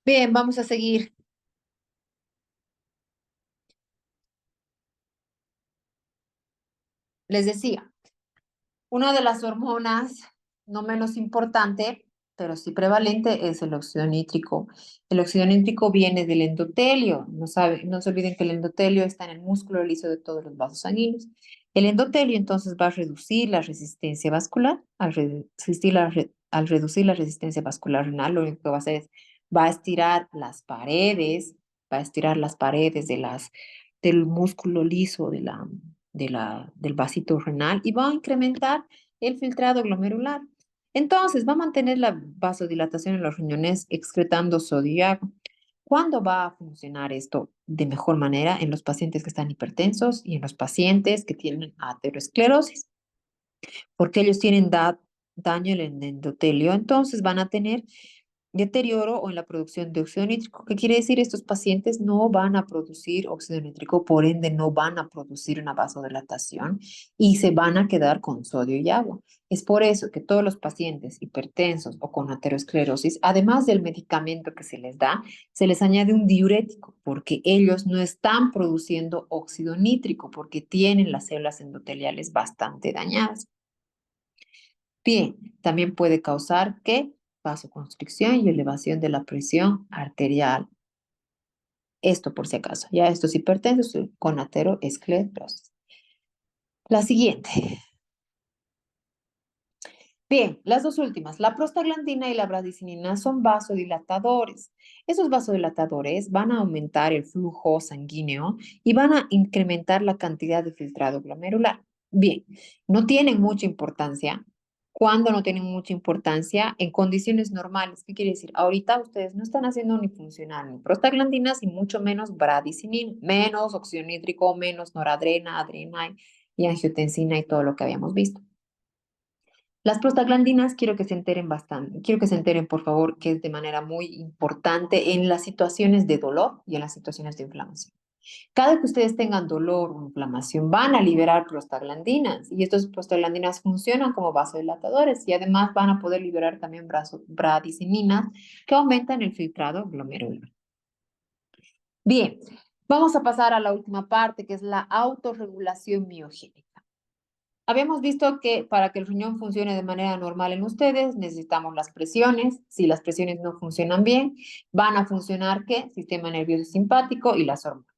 Bien, vamos a seguir. Les decía, una de las hormonas no menos importante, pero sí prevalente, es el óxido nítrico. El óxido nítrico viene del endotelio. No se olviden que el endotelio está en el músculo liso de todos los vasos sanguíneos. El endotelio entonces va a reducir la resistencia vascular. Al reducir la resistencia vascular renal, lo único que va a hacer es va a estirar las paredes, va a estirar las paredes del músculo liso del vasito renal y va a incrementar el filtrado glomerular. Entonces, va a mantener la vasodilatación en los riñones excretando sodio y agua. ¿Cuándo va a funcionar esto de mejor manera? En los pacientes que están hipertensos y en los pacientes que tienen aterosclerosis, porque ellos tienen daño en el endotelio, entonces van a tener deterioro o en la producción de óxido nítrico. ¿Qué quiere decir? Estos pacientes no van a producir óxido nítrico, por ende no van a producir una vasodilatación y se van a quedar con sodio y agua. Es por eso que todos los pacientes hipertensos o con aterosclerosis, además del medicamento que se les da, se les añade un diurético porque ellos no están produciendo óxido nítrico porque tienen las células endoteliales bastante dañadas. Bien, también puede causar que vasoconstricción y elevación de la presión arterial. Esto por si acaso, ya estos hipertensos con aterosclerosis. La siguiente. Bien, las dos últimas, la prostaglandina y la bradicinina son vasodilatadores. Esos vasodilatadores van a aumentar el flujo sanguíneo y van a incrementar la cantidad de filtrado glomerular. Bien, no tienen mucha importancia. ¿Cuándo no tienen mucha importancia? En condiciones normales. ¿Qué quiere decir? Ahorita ustedes no están haciendo ni funcional ni prostaglandinas y mucho menos bradicinina, menos óxido nítrico, menos noradrena, adrena y angiotensina y todo lo que habíamos visto. Las prostaglandinas quiero que se enteren bastante, quiero que se enteren por favor que es de manera muy importante en las situaciones de dolor y en las situaciones de inflamación. Cada que ustedes tengan dolor o inflamación van a liberar prostaglandinas y estas prostaglandinas funcionan como vasodilatadores y además van a poder liberar también bradicininas que aumentan el filtrado glomerular. Bien, vamos a pasar a la última parte que es la autorregulación miogénica. Habíamos visto que para que el riñón funcione de manera normal en ustedes, necesitamos las presiones. Si las presiones no funcionan bien, van a funcionar ¿qué? Sistema nervioso simpático y las hormonas.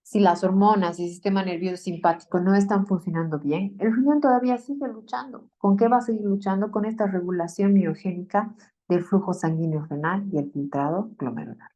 Si las hormonas y el sistema nervioso simpático no están funcionando bien, el riñón todavía sigue luchando. ¿Con qué va a seguir luchando? Con esta regulación miogénica del flujo sanguíneo renal y el filtrado glomerular.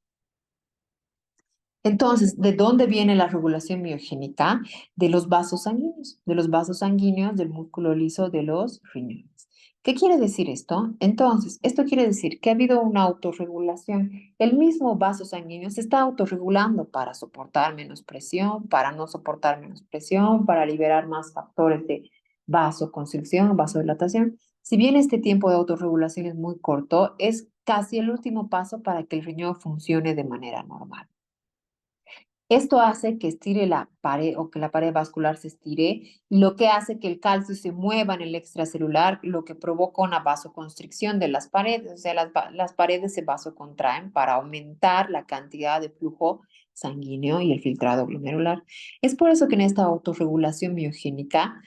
Entonces, ¿de dónde viene la regulación miogénica? De los vasos sanguíneos del músculo liso de los riñones. ¿Qué quiere decir esto? Entonces, esto quiere decir que ha habido una autorregulación. El mismo vaso sanguíneo se está autorregulando para soportar menos presión, para no soportar menos presión, para liberar más factores de vasoconstricción, vasodilatación. Si bien este tiempo de autorregulación es muy corto, es casi el último paso para que el riñón funcione de manera normal. Esto hace que estire la pared o que la pared vascular se estire, lo que hace que el calcio se mueva en el extracelular, lo que provoca una vasoconstricción de las paredes, o sea, las paredes se vasocontraen para aumentar la cantidad de flujo sanguíneo y el filtrado glomerular. Es por eso que en esta autorregulación miogénica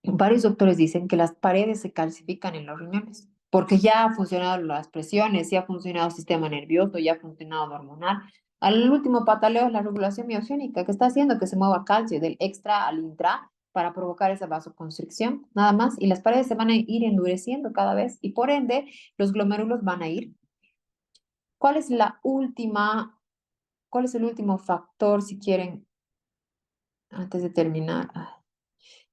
varios doctores dicen que las paredes se calcifican en los riñones, porque ya han funcionado las presiones, ya ha funcionado el sistema nervioso, ya ha funcionado el hormonal. Al último pataleo es la regulación miogénica, que está haciendo que se mueva calcio del extra al intra para provocar esa vasoconstricción, nada más, y las paredes se van a ir endureciendo cada vez, y por ende los glomérulos van a ir. ¿Cuál es la última, cuál es el último factor, si quieren, antes de terminar?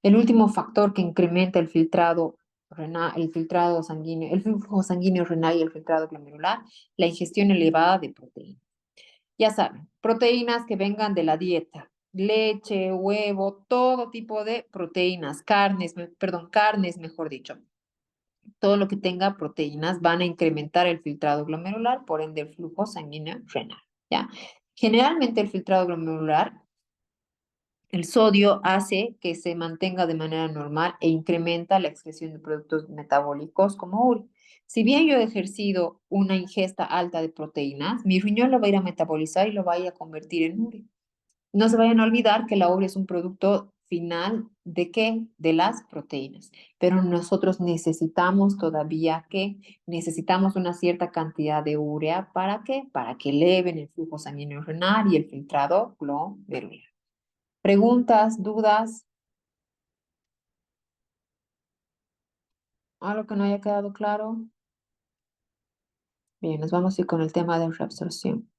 El último factor que incrementa el filtrado renal, el filtrado sanguíneo, el flujo sanguíneo renal y el filtrado glomerular, la ingestión elevada de proteínas. Ya saben, proteínas que vengan de la dieta, leche, huevo, todo tipo de proteínas, carnes, perdón, carnes, mejor dicho. Todo lo que tenga proteínas van a incrementar el filtrado glomerular, por ende el flujo sanguíneo renal, ¿ya? Generalmente el filtrado glomerular, el sodio hace que se mantenga de manera normal e incrementa la excreción de productos metabólicos como urea. Si bien yo he ejercido una ingesta alta de proteínas, mi riñón lo va a ir a metabolizar y lo va a ir a convertir en urea. No se vayan a olvidar que la urea es un producto final ¿de qué? De las proteínas. Pero nosotros necesitamos todavía que necesitamos una cierta cantidad de urea. ¿Para qué? Para que eleven el flujo sanguíneo renal y el filtrado glomerular. ¿Preguntas, dudas? ¿Algo que no haya quedado claro? Bien, nos vamos a ir con el tema de reabsorción.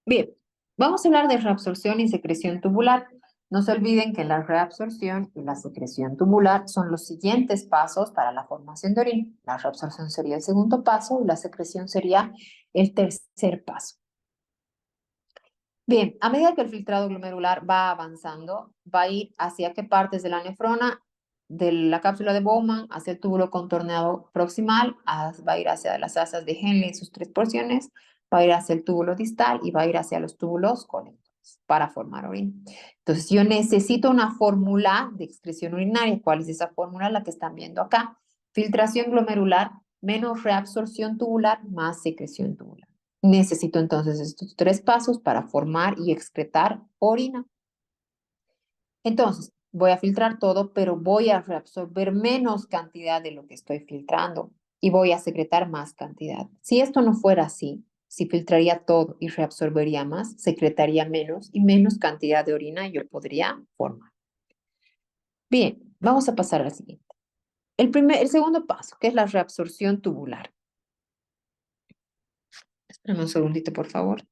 Bien, vamos a hablar de reabsorción y secreción tubular. No se olviden que la reabsorción y la secreción tubular son los siguientes pasos para la formación de orina. La reabsorción sería el segundo paso y la secreción sería el tercer paso. Bien, a medida que el filtrado glomerular va avanzando, va a ir hacia qué partes de la nefrona, de la cápsula de Bowman, hacia el túbulo contorneado proximal, va a ir hacia las asas de Henle en sus tres porciones, va a ir hacia el túbulo distal y va a ir hacia los túbulos colectores para formar orina. Entonces, yo necesito una fórmula de excreción urinaria. ¿Cuál es esa fórmula? La que están viendo acá. Filtración glomerular menos reabsorción tubular más secreción tubular. Necesito entonces estos tres pasos para formar y excretar orina. Entonces, voy a filtrar todo, pero voy a reabsorber menos cantidad de lo que estoy filtrando y voy a secretar más cantidad. Si esto no fuera así, si filtraría todo y reabsorbería más, secretaría menos y menos cantidad de orina yo podría formar. Bien, vamos a pasar al siguiente. El segundo paso, que es la reabsorción tubular. Espérame un segundito, por favor.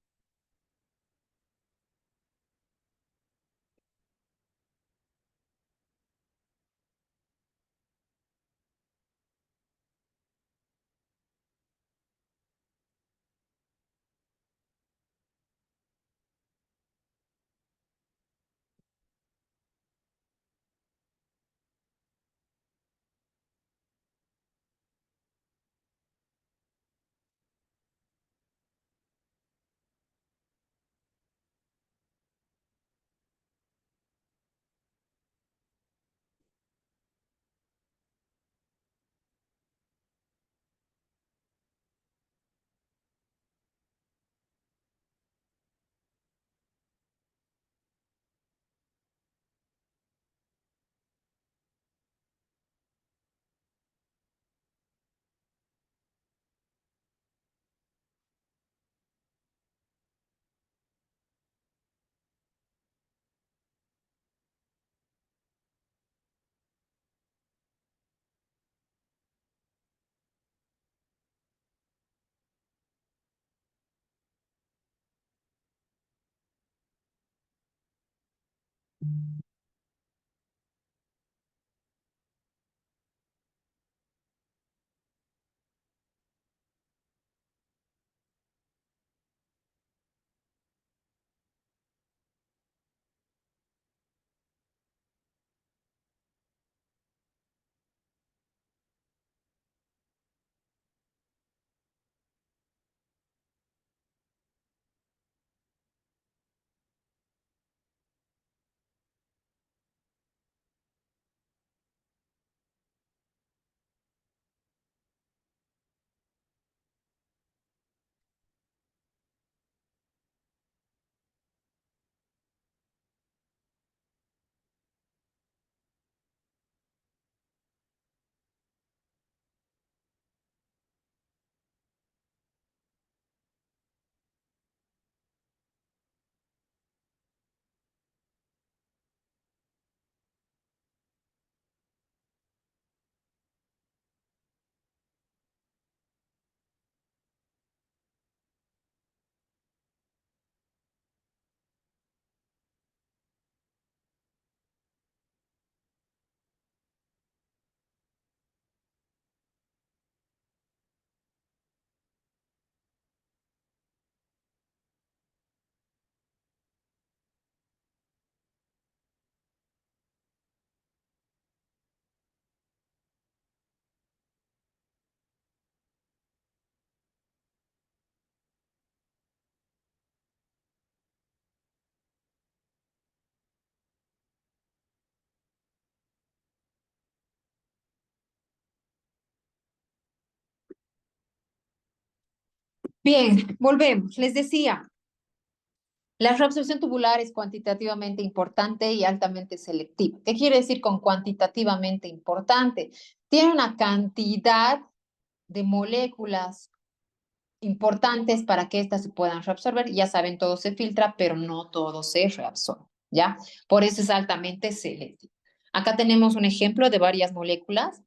Bien, volvemos. Les decía, la reabsorción tubular es cuantitativamente importante y altamente selectiva. ¿Qué quiere decir con cuantitativamente importante? Tiene una cantidad de moléculas importantes para que éstas se puedan reabsorber. Ya saben, todo se filtra, pero no todo se reabsorbe, ¿ya? Por eso es altamente selectivo. Acá tenemos un ejemplo de varias moléculas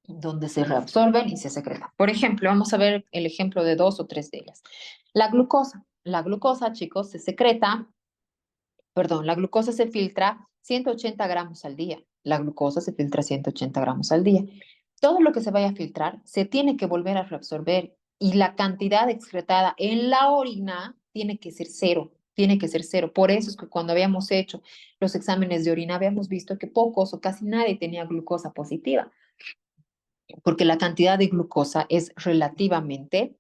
donde se reabsorben y se secretan. Por ejemplo, vamos a ver el ejemplo de dos o tres de ellas. La glucosa. La glucosa, chicos, se secreta, perdón, la glucosa se filtra 180 gramos al día. La glucosa se filtra 180 gramos al día. Todo lo que se vaya a filtrar se tiene que volver a reabsorber y la cantidad excretada en la orina tiene que ser cero. Tiene que ser cero. Por eso es que cuando habíamos hecho los exámenes de orina habíamos visto que pocos o casi nadie tenía glucosa positiva, porque la cantidad de glucosa es relativamente,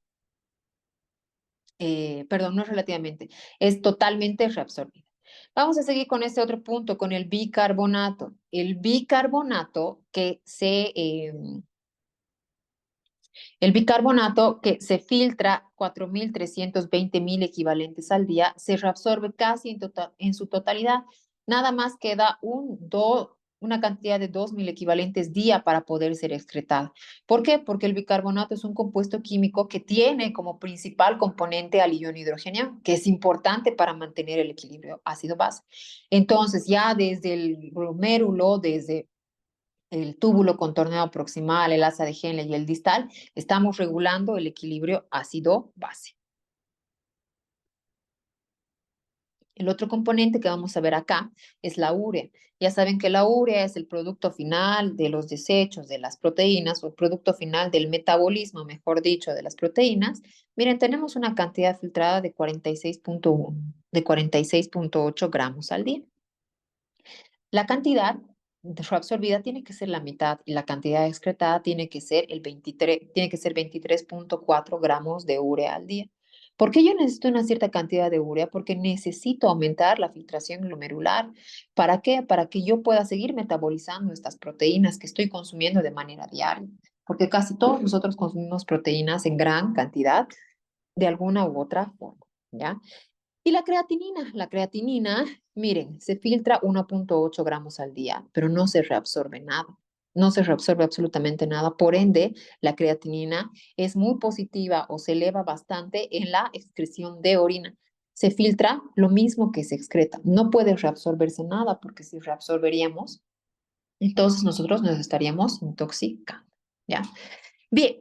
perdón, no es relativamente, es totalmente reabsorbida. Vamos a seguir con este otro punto, con el bicarbonato. El bicarbonato el bicarbonato que se filtra 4.320 mil equivalentes al día, se reabsorbe casi en su totalidad. Nada más queda una cantidad de 2.000 equivalentes día para poder ser excretada. ¿Por qué? Porque el bicarbonato es un compuesto químico que tiene como principal componente al ion hidrogenio, que es importante para mantener el equilibrio ácido-base. Entonces, ya desde el glomérulo, desde el túbulo contorneado proximal, el asa de Henle y el distal, estamos regulando el equilibrio ácido-base. El otro componente que vamos a ver acá es la urea. Ya saben que la urea es el producto final de los desechos de las proteínas o el producto final del metabolismo, mejor dicho, de las proteínas. Miren, tenemos una cantidad filtrada de 46.1, de 46.8 gramos al día. La cantidad reabsorbida tiene que ser la mitad y la cantidad excretada tiene que ser 23.4 gramos de urea al día. ¿Por qué yo necesito una cierta cantidad de urea? Porque necesito aumentar la filtración glomerular. ¿Para qué? Para que yo pueda seguir metabolizando estas proteínas que estoy consumiendo de manera diaria. Porque casi todos nosotros consumimos proteínas en gran cantidad de alguna u otra forma, ¿ya? Y la creatinina, miren, se filtra 1.8 gramos al día, pero no se reabsorbe nada. No se reabsorbe absolutamente nada. Por ende, la creatinina es muy positiva o se eleva bastante en la excreción de orina. Se filtra lo mismo que se excreta. No puede reabsorberse nada porque si reabsorberíamos, entonces nosotros nos estaríamos intoxicando. ¿Ya? Bien,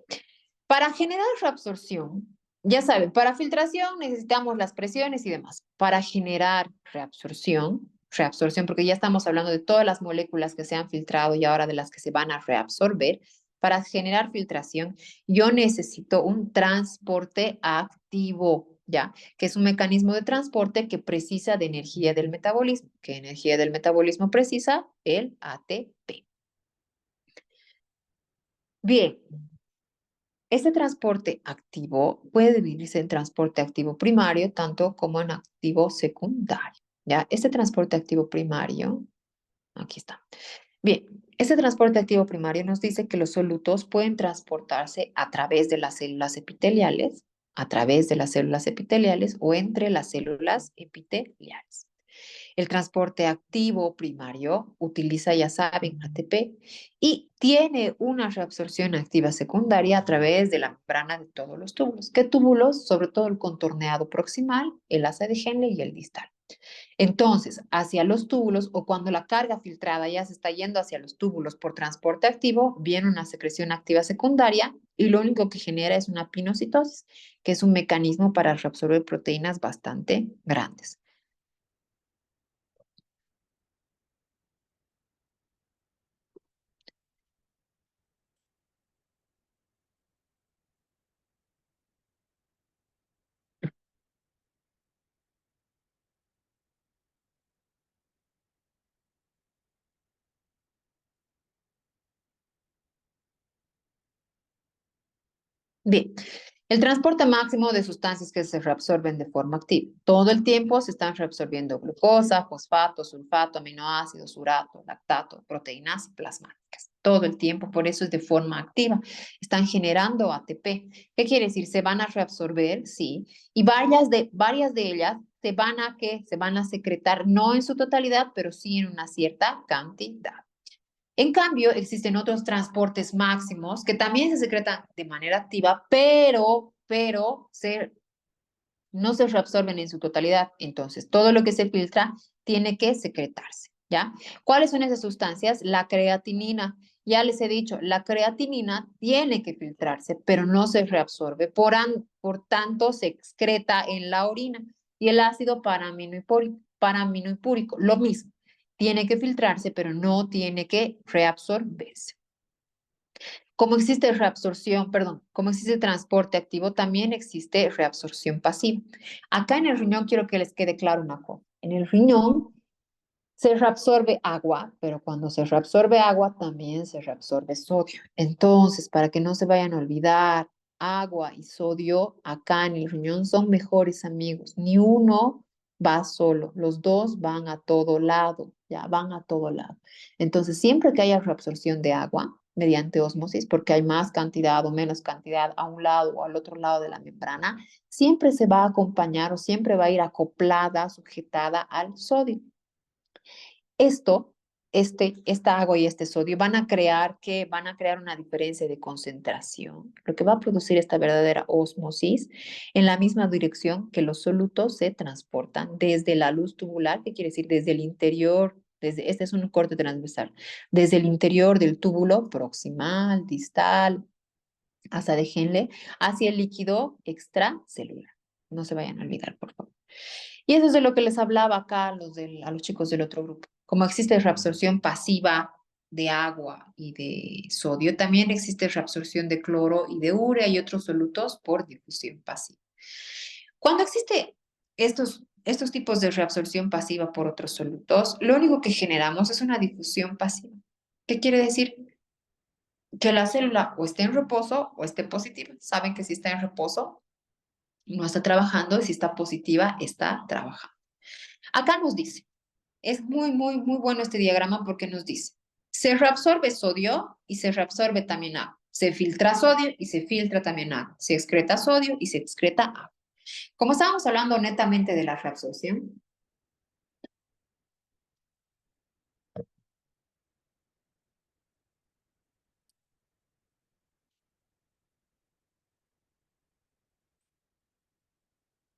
para generar reabsorción, ya saben, para filtración necesitamos las presiones y demás. Para generar reabsorción, reabsorción, porque ya estamos hablando de todas las moléculas que se han filtrado y ahora de las que se van a reabsorber. Para generar filtración, yo necesito un transporte activo, ¿ya? Que es un mecanismo de transporte que precisa de energía del metabolismo. ¿Qué energía del metabolismo precisa? El ATP. Bien, este transporte activo puede dividirse en transporte activo primario, tanto como en activo secundario, ¿ya? Este transporte activo primario, aquí está. Bien, este transporte activo primario nos dice que los solutos pueden transportarse a través de las células epiteliales, a través de las células epiteliales o entre las células epiteliales. El transporte activo primario utiliza, ya saben, ATP y tiene una reabsorción activa secundaria a través de la membrana de todos los túbulos. ¿Qué túbulos? Sobre todo el contorneado proximal, el asa de Henle y el distal. Entonces, hacia los túbulos o cuando la carga filtrada ya se está yendo hacia los túbulos por transporte activo, viene una secreción activa secundaria y lo único que genera es una pinocitosis, que es un mecanismo para reabsorber proteínas bastante grandes. Bien, el transporte máximo de sustancias que se reabsorben de forma activa. Todo el tiempo se están reabsorbiendo glucosa, fosfato, sulfato, aminoácidos, urato, lactato, proteínas plasmáticas. Todo el tiempo, por eso es de forma activa. Están generando ATP. ¿Qué quiere decir? Se van a reabsorber, sí, y varias de ellas se van a secretar, no en su totalidad, pero sí en una cierta cantidad. En cambio, existen otros transportes máximos que también se secretan de manera activa, pero no se reabsorben en su totalidad. Entonces, todo lo que se filtra tiene que secretarse, ¿ya? ¿Cuáles son esas sustancias? La creatinina. Ya les he dicho, la creatinina tiene que filtrarse, pero no se reabsorbe. Por tanto, se excreta en la orina. Y el ácido paraminoipúrico, lo mismo. Tiene que filtrarse, pero no tiene que reabsorberse. Como existe reabsorción, perdón, como existe transporte activo, también existe reabsorción pasiva. Acá en el riñón quiero que les quede claro una cosa. En el riñón se reabsorbe agua, pero cuando se reabsorbe agua también se reabsorbe sodio. Entonces, para que no se vayan a olvidar, agua y sodio acá en el riñón son mejores amigos. Ni uno va solo, los dos van a todo lado, ya van a todo lado. Entonces, siempre que haya reabsorción de agua mediante ósmosis, porque hay más cantidad o menos cantidad a un lado o al otro lado de la membrana, siempre se va a acompañar o siempre va a ir acoplada, sujetada al sodio. Esto, esta agua y este sodio van a crear una diferencia de concentración, lo que va a producir esta verdadera ósmosis en la misma dirección que los solutos se transportan desde la luz tubular, que quiere decir desde el interior, este es un corte transversal, desde el interior del túbulo proximal, distal, hasta de Henle, hacia el líquido extracelular. No se vayan a olvidar, por favor. Y eso es de lo que les hablaba acá a los chicos del otro grupo. Como existe reabsorción pasiva de agua y de sodio, también existe reabsorción de cloro y de urea y otros solutos por difusión pasiva. Cuando existe estos tipos de reabsorción pasiva por otros solutos, lo único que generamos es una difusión pasiva. ¿Qué quiere decir? Que la célula o esté en reposo o esté positiva. Saben que si está en reposo no está trabajando y si está positiva está trabajando. Acá nos dice, es muy bueno este diagrama porque nos dice, se reabsorbe sodio y se reabsorbe también agua. Se filtra sodio y se filtra también agua. Se excreta sodio y se excreta agua. Como estábamos hablando netamente de la reabsorción,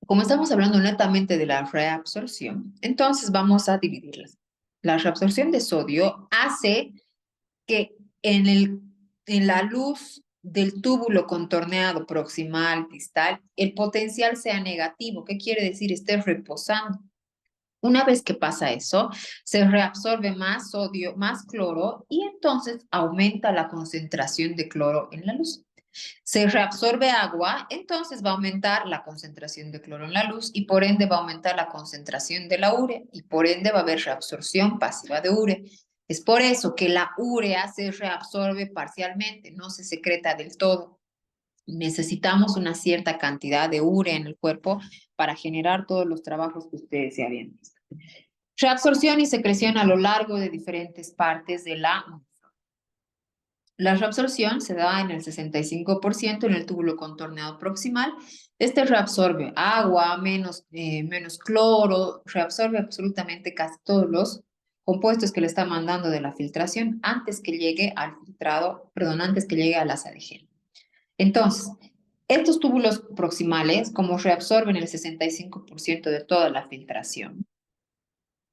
como estamos hablando netamente de la reabsorción, entonces vamos a dividirlas. La reabsorción de sodio hace que en la luz del túbulo contorneado proximal, distal, el potencial sea negativo. ¿Qué quiere decir? Esté reposando. Una vez que pasa eso, se reabsorbe más sodio, más cloro y entonces aumenta la concentración de cloro en la luz. Se reabsorbe agua, entonces va a aumentar la concentración de cloro en la luz y por ende va a aumentar la concentración de la urea y por ende va a haber reabsorción pasiva de urea. Es por eso que la urea se reabsorbe parcialmente, no se secreta del todo. Necesitamos una cierta cantidad de urea en el cuerpo para generar todos los trabajos que ustedes se habían visto. Reabsorción y secreción a lo largo de diferentes partes de la reabsorción se da en el 65% en el túbulo contorneado proximal. Este reabsorbe agua, menos cloro, reabsorbe absolutamente casi todos los compuestos que le está mandando de la filtración antes que llegue al filtrado, perdón, antes que llegue al asa de gel. Entonces, estos túbulos proximales, como reabsorben el 65% de toda la filtración,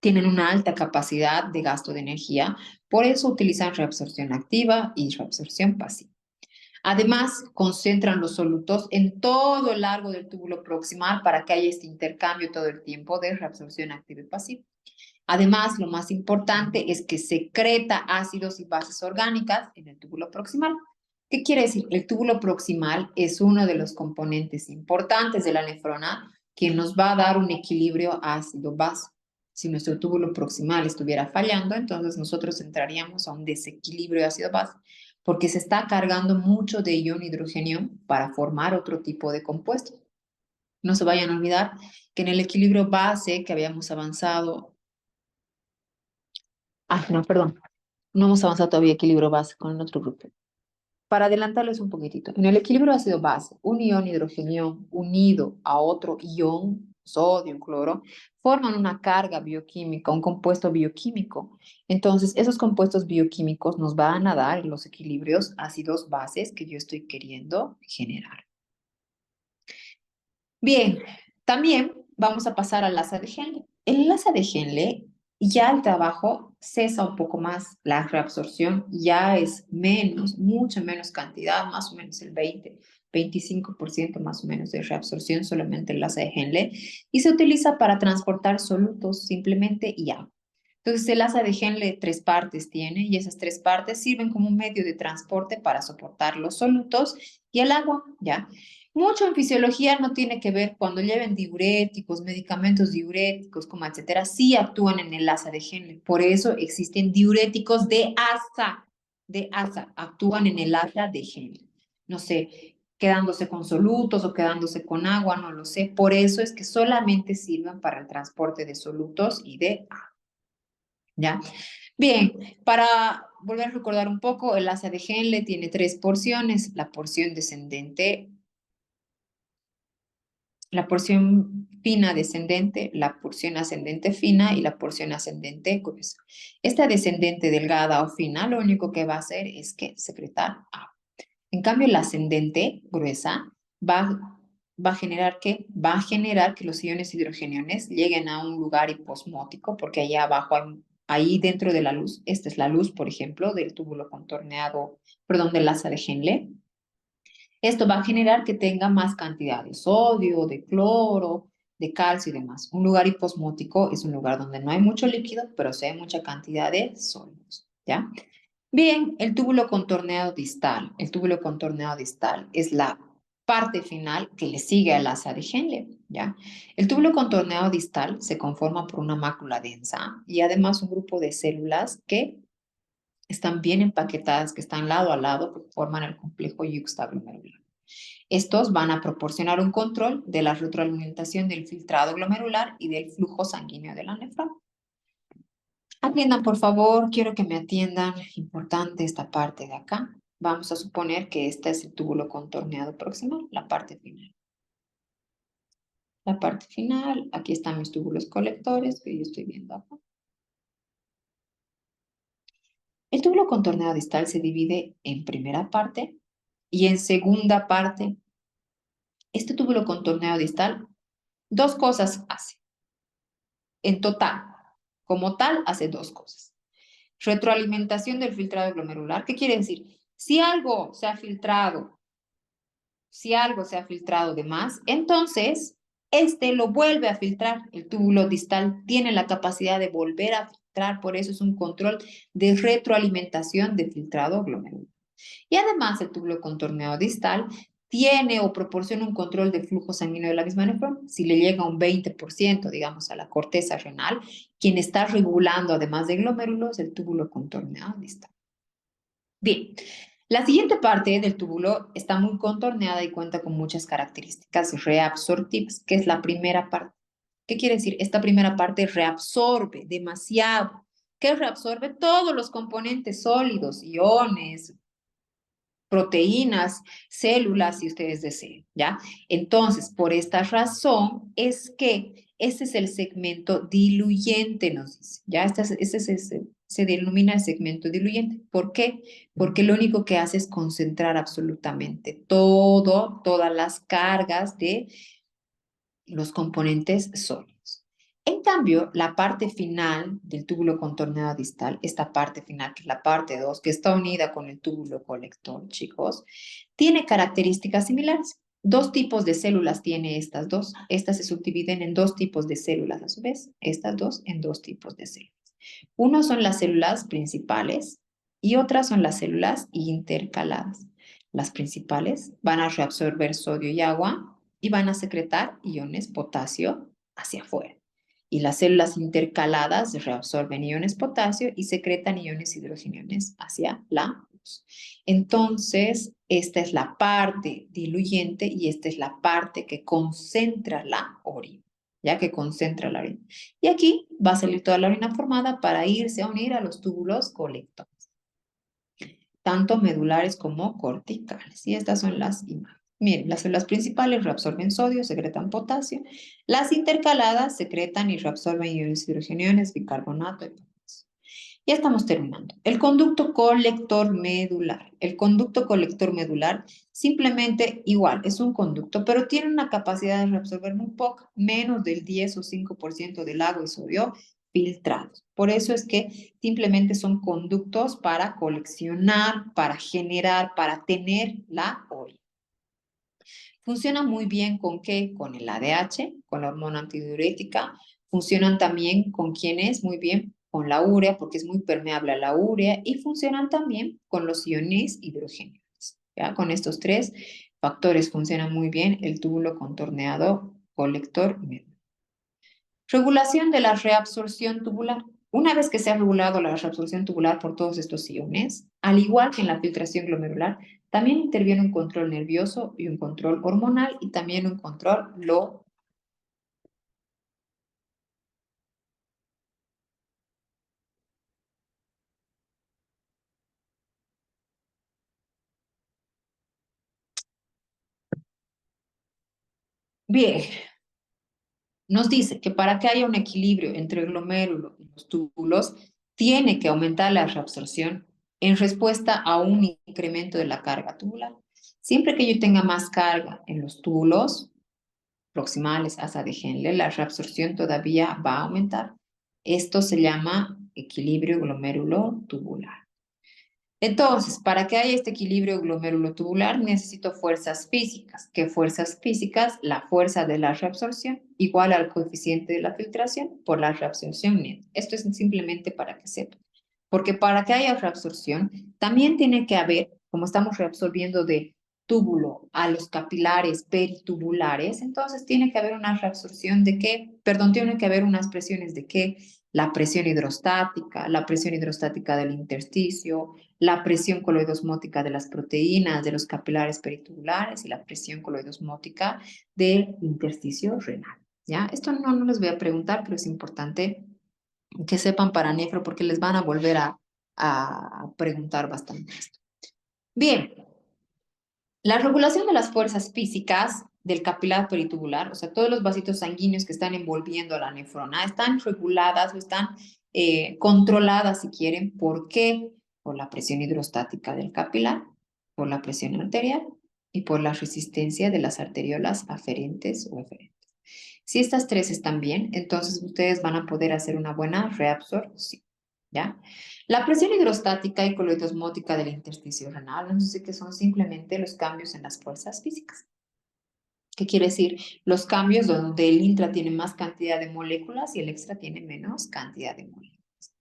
tienen una alta capacidad de gasto de energía, por eso utilizan reabsorción activa y reabsorción pasiva. Además, concentran los solutos en todo el largo del túbulo proximal para que haya este intercambio todo el tiempo de reabsorción activa y pasiva. Además, lo más importante es que secreta ácidos y bases orgánicas en el túbulo proximal. ¿Qué quiere decir? El túbulo proximal es uno de los componentes importantes de la nefrona que nos va a dar un equilibrio ácido-base. Si nuestro túbulo proximal estuviera fallando, entonces nosotros entraríamos a un desequilibrio ácido-base porque se está cargando mucho de ion hidrogenio para formar otro tipo de compuestos. No se vayan a olvidar que en el equilibrio base que habíamos avanzado, no, perdón, no hemos avanzado todavía equilibrio base con el otro grupo. Para adelantarles un poquitito, en el equilibrio ácido-base, un ion hidrogenio unido a otro ion, sodio, cloro, forman una carga bioquímica, un compuesto bioquímico. Entonces, esos compuestos bioquímicos nos van a dar los equilibrios ácidos-bases que yo estoy queriendo generar. Bien, también vamos a pasar al asa de Henle. En el asa de Henle ya el trabajo cesa un poco más, la reabsorción ya es menos, mucha menos cantidad, más o menos el 25% más o menos de reabsorción solamente en el asa de Henle y se utiliza para transportar solutos simplemente y agua. Entonces el asa de Henle 3 partes tiene y esas 3 partes sirven como un medio de transporte para soportar los solutos y el agua, ¿ya? Mucho en fisiología no tiene que ver cuando lleven diuréticos, medicamentos diuréticos, como etcétera, sí actúan en el asa de Henle. Por eso existen diuréticos de asa, actúan en el asa de Henle. No sé, quedándose con solutos o quedándose con agua, no lo sé. Por eso es que solamente sirven para el transporte de solutos y de agua. ¿Ya? Bien, para volver a recordar un poco, el asa de Henle tiene 3 porciones, la porción descendente, la porción fina descendente, la porción ascendente fina y la porción ascendente gruesa. Esta descendente delgada o fina lo único que va a hacer es que secretar agua. En cambio, la ascendente gruesa va a generar ¿qué? Va a generar que los iones hidrogeniones lleguen a un lugar hiposmótico porque allá abajo ahí dentro de la luz, esta es la luz, por ejemplo, del túbulo contorneado, perdón, del asa de Henle. Esto va a generar que tenga más cantidad de sodio, de cloro, de calcio y demás. Un lugar hiposmótico es un lugar donde no hay mucho líquido, pero sí hay mucha cantidad de sólidos, ¿ya? Bien, el túbulo contorneado distal. El túbulo contorneado distal es la parte final que le sigue al asa de Henle, ¿ya? El túbulo contorneado distal se conforma por una mácula densa y además un grupo de células que están bien empaquetadas, que están lado a lado, que forman el complejo yuxtaglomerular. Estos van a proporcionar un control de la retroalimentación del filtrado glomerular y del flujo sanguíneo de la nefrona. Atiendan, por favor, quiero que me atiendan. Importante esta parte de acá. Vamos a suponer que este es el túbulo contorneado proximal, la parte final. La parte final, aquí están mis túbulos colectores que yo estoy viendo acá. El túbulo contorneado distal se divide en primera parte y en segunda parte. Este túbulo contorneado distal, 2 cosas hace. En total, como tal, hace 2 cosas. Retroalimentación del filtrado glomerular. ¿Qué quiere decir? Si algo se ha filtrado de más, entonces Este lo vuelve a filtrar. El túbulo distal tiene la capacidad de volver a filtrar, por eso es un control de retroalimentación de filtrado glomerular. Y además el túbulo contorneado distal tiene o proporciona un control de flujo sanguíneo de la misma nefrona. Si le llega un 20%, digamos, a la corteza renal, quien está regulando, además de glomérulos, el túbulo contorneado distal. Bien, la siguiente parte del túbulo está muy contorneada y cuenta con muchas características reabsortivas, que es la primera parte. ¿Qué quiere decir? Esta primera parte reabsorbe demasiado. ¿Qué reabsorbe? Todos los componentes sólidos, iones, proteínas, células, si ustedes deseen, ¿ya? Entonces, por esta razón es que este es el segmento diluyente, nos dice, ¿ya? Se denomina el segmento diluyente. ¿Por qué? Porque lo único que hace es concentrar absolutamente todas las cargas de los componentes sólidos. En cambio, la parte final del túbulo contorneado distal, esta parte final, que es la parte 2, que está unida con el túbulo colector, chicos, tiene características similares. Dos tipos de células tiene estas dos. Estas se subdividen en dos tipos de células a su vez. Estas dos en dos tipos de células. Uno son las células principales y otras son las células intercaladas. Las principales van a reabsorber sodio y agua y van a secretar iones potasio hacia afuera. Y las células intercaladas reabsorben iones potasio y secretan iones hidrogeniones hacia la luz. Entonces, esta es la parte diluyente y esta es la parte que concentra la orina, ya que concentra la orina. Y aquí va a salir toda la orina formada para irse a unir a los túbulos colectores, tanto medulares como corticales. Y estas son las imágenes. Miren, las células principales reabsorben sodio, secretan potasio. Las intercaladas secretan y reabsorben iones hidrogeniones, bicarbonato y potasio. Ya estamos terminando. El conducto colector medular. El conducto colector medular simplemente igual, es un conducto, pero tiene una capacidad de reabsorber muy poco, menos del 10 o 5% del agua y sodio filtrados. Por eso es que simplemente son conductos para coleccionar, para generar, para tener la orina. Funciona muy bien con qué? Con el ADH, con la hormona antidiurética. Funcionan también con quienes, muy bien, con la urea, porque es muy permeable a la urea. Y funcionan también con los iones hidrogénicos. ¿Ya? Con estos tres factores funciona muy bien el túbulo contorneado colector medio. Regulación de la reabsorción tubular. Una vez que se ha regulado la reabsorción tubular por todos estos iones, al igual que en la filtración glomerular, también interviene un control nervioso y un control hormonal y también un control lo. Bien, nos dice que para que haya un equilibrio entre el glomérulo y los túbulos, tiene que aumentar la reabsorción en respuesta a un incremento de la carga tubular. Siempre que yo tenga más carga en los túbulos proximales hasta de Henle, la reabsorción todavía va a aumentar. Esto se llama equilibrio glomérulo-tubular. Entonces, para que haya este equilibrio glomérulo-tubular, necesito fuerzas físicas. ¿Qué fuerzas físicas? La fuerza de la reabsorción igual al coeficiente de la filtración por la reabsorción net. Esto es simplemente para que sepan. Porque para que haya reabsorción, también tiene que haber, como estamos reabsorbiendo de túbulo a los capilares peritubulares, entonces tiene que haber una reabsorción de qué, perdón, tiene que haber unas presiones de qué, la presión hidrostática del intersticio, la presión coloidosmótica de las proteínas de los capilares peritubulares y la presión coloidosmótica del intersticio renal. ¿Ya? Esto no les voy a preguntar, pero es importante que sepan para nefro porque les van a volver a preguntar bastante esto. Bien, la regulación de las fuerzas físicas del capilar peritubular, o sea, todos los vasitos sanguíneos que están envolviendo a la nefrona, están reguladas o están controladas, si quieren. ¿Por qué? Por la presión hidrostática del capilar, por la presión arterial y por la resistencia de las arteriolas aferentes o eferentes. Si estas tres están bien, entonces ustedes van a poder hacer una buena reabsorción, ¿ya? La presión hidrostática y coloidosmótica del intersticio renal nos dice que son simplemente los cambios en las fuerzas físicas. ¿Qué quiere decir? Los cambios donde el intra tiene más cantidad de moléculas y el extra tiene menos cantidad de moléculas.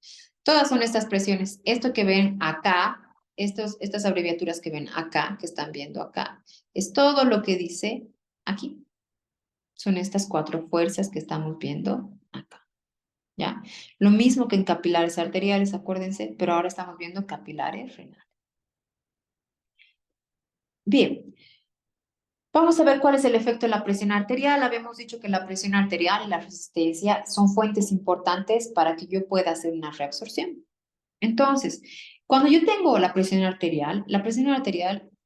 Todas son estas presiones. Esto que ven acá, estas abreviaturas que ven acá, que están viendo acá, es todo lo que dice aquí. Son estas 4 fuerzas que estamos viendo acá. ¿Ya? Lo mismo que en capilares arteriales, acuérdense, pero ahora estamos viendo capilares renales. Bien, vamos a ver cuál es el efecto de la presión arterial. Habíamos dicho que la presión arterial y la resistencia son fuentes importantes para que yo pueda hacer una reabsorción. Entonces, cuando yo tengo la presión arterial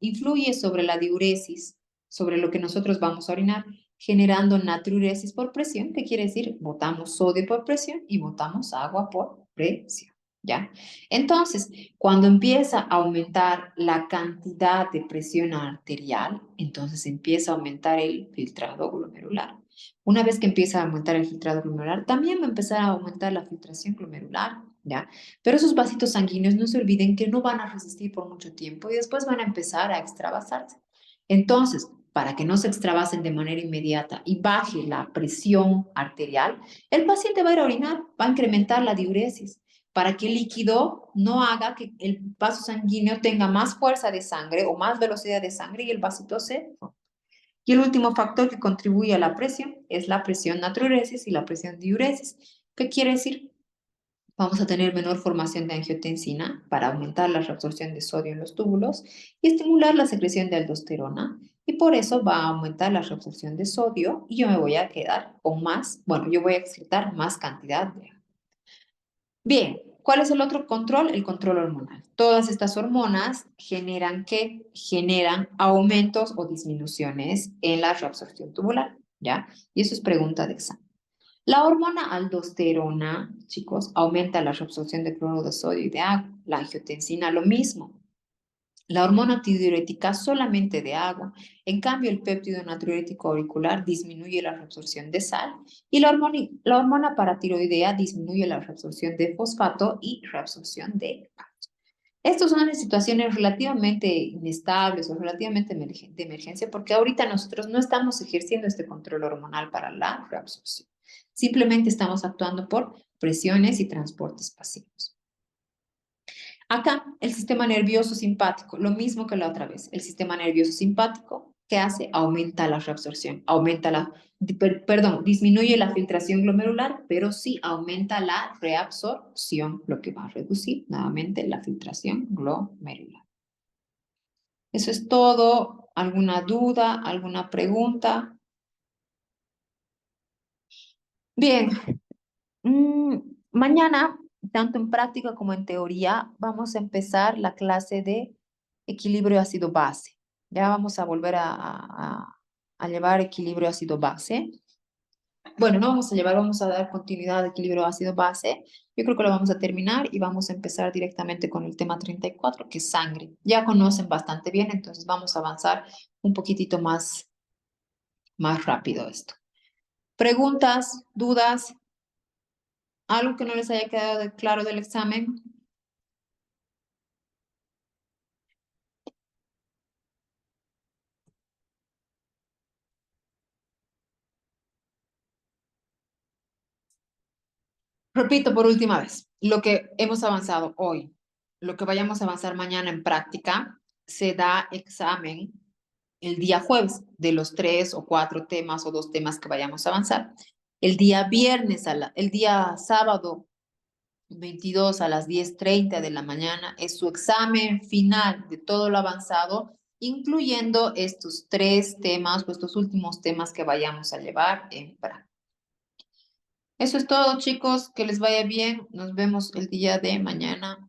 influye sobre la diuresis, sobre lo que nosotros vamos a orinar, generando natriuresis por presión, que quiere decir botamos sodio por presión y botamos agua por presión. ¿Ya? Entonces, cuando empieza a aumentar la cantidad de presión arterial, entonces empieza a aumentar el filtrado glomerular. Una vez que empieza a aumentar el filtrado glomerular, también va a empezar a aumentar la filtración glomerular, ¿ya? Pero esos vasitos sanguíneos no se olviden que no van a resistir por mucho tiempo y después van a empezar a extravasarse. Entonces, para que no se extravasen de manera inmediata y baje la presión arterial, el paciente va a ir a orinar, va a incrementar la diuresis para que el líquido no haga que el vaso sanguíneo tenga más fuerza de sangre o más velocidad de sangre y el vasito se rompa. Y el último factor que contribuye a la presión es la presión natriuresis y la presión diuresis. ¿Qué quiere decir? Vamos a tener menor formación de angiotensina para aumentar la reabsorción de sodio en los túbulos y estimular la secreción de aldosterona. Y por eso va a aumentar la reabsorción de sodio y yo me voy a quedar con más, bueno, yo voy a excretar más cantidad de agua. Bien, ¿cuál es el otro control? El control hormonal. Todas estas hormonas generan ¿qué? Generan aumentos o disminuciones en la reabsorción tubular, ¿ya? Y eso es pregunta de examen. La hormona aldosterona, chicos, aumenta la reabsorción de cloruro de sodio y de agua. La angiotensina, lo mismo. La hormona antidiurética solamente de agua. En cambio, el péptido natriurético auricular disminuye la reabsorción de sal y la hormona paratiroidea disminuye la reabsorción de fosfato y reabsorción de calcio. Estas son situaciones relativamente inestables o relativamente de emergencia porque ahorita nosotros no estamos ejerciendo este control hormonal para la reabsorción. Simplemente estamos actuando por presiones y transportes pasivos. Acá, el sistema nervioso simpático, lo mismo que la otra vez. El sistema nervioso simpático, ¿qué hace? Aumenta la reabsorción, disminuye la filtración glomerular, pero sí aumenta la reabsorción, lo que va a reducir nuevamente la filtración glomerular. Eso es todo. ¿Alguna duda? ¿Alguna pregunta? Bien. Mañana, tanto en práctica como en teoría, vamos a empezar la clase de equilibrio ácido-base. Ya vamos a volver a llevar equilibrio ácido-base. Bueno, no vamos a llevar, vamos a dar continuidad a equilibrio ácido-base. Yo creo que lo vamos a terminar y vamos a empezar directamente con el tema 34, que es sangre. Ya conocen bastante bien, entonces vamos a avanzar un poquitito más rápido esto. ¿Preguntas, dudas? ¿Algo que no les haya quedado claro del examen? Repito por última vez, lo que hemos avanzado hoy, lo que vayamos a avanzar mañana en práctica, se da examen el día jueves de los 3 o 4 temas o 2 temas que vayamos a avanzar. El día viernes, el día sábado 22 a las 10:30 de la mañana es su examen final de todo lo avanzado, incluyendo estos 3 temas o estos últimos temas que vayamos a llevar en práctica. Eso es todo, chicos. Que les vaya bien. Nos vemos el día de mañana.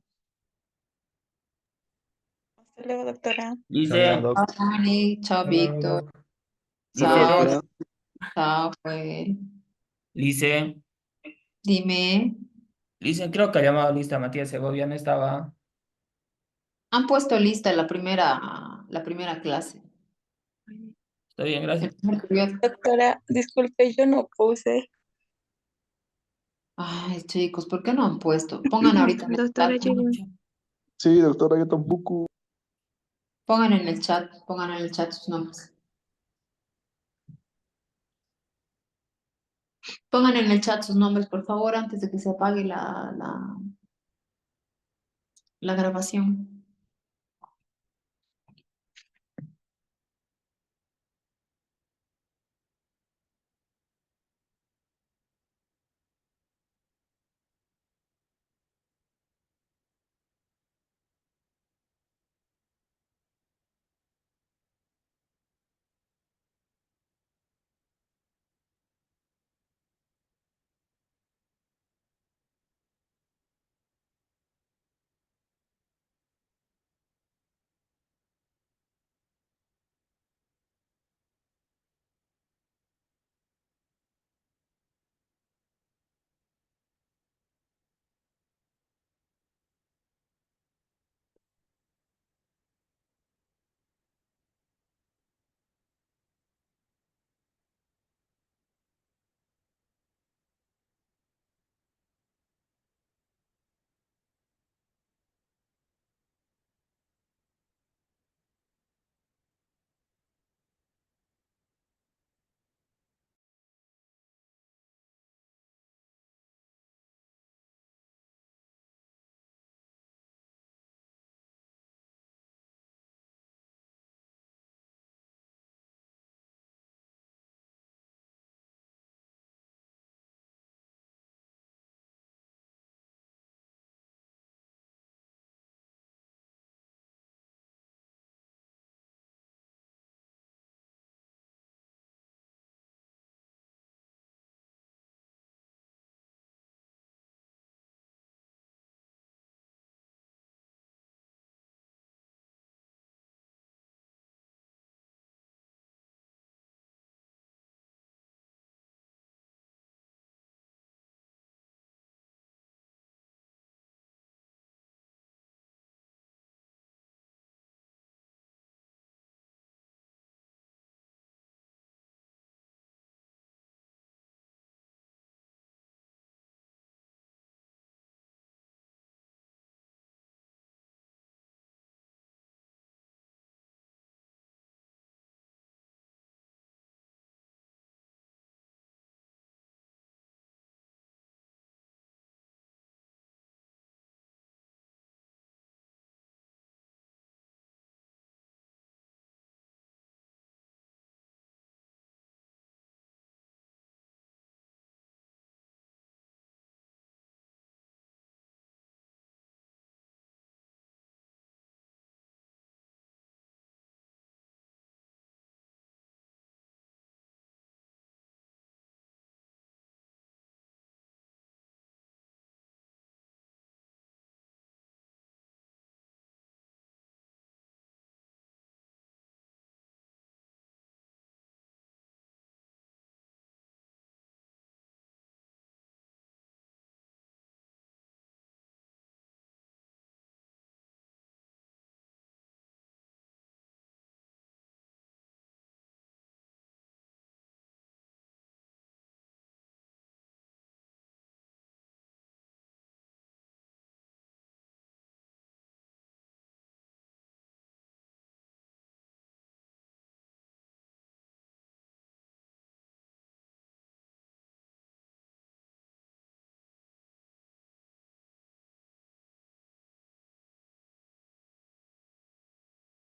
Hasta luego, doctora. Lice, Chao, Dani. Chao, Víctor. Lice, Chao, chao, pues. Lice, Dime. Lice, creo que ha llamado lista Matías Segovia, no estaba. Han puesto lista la primera clase. Está bien, gracias. El primer periodo. Doctora, disculpe, yo no puse. Ay, chicos, ¿por qué no han puesto? Pongan ahorita en el Doctora, chat. llegó. Sí, doctora, yo tampoco. Pongan en el chat sus nombres. Pongan en el chat sus nombres, por favor, antes de que se apague la grabación.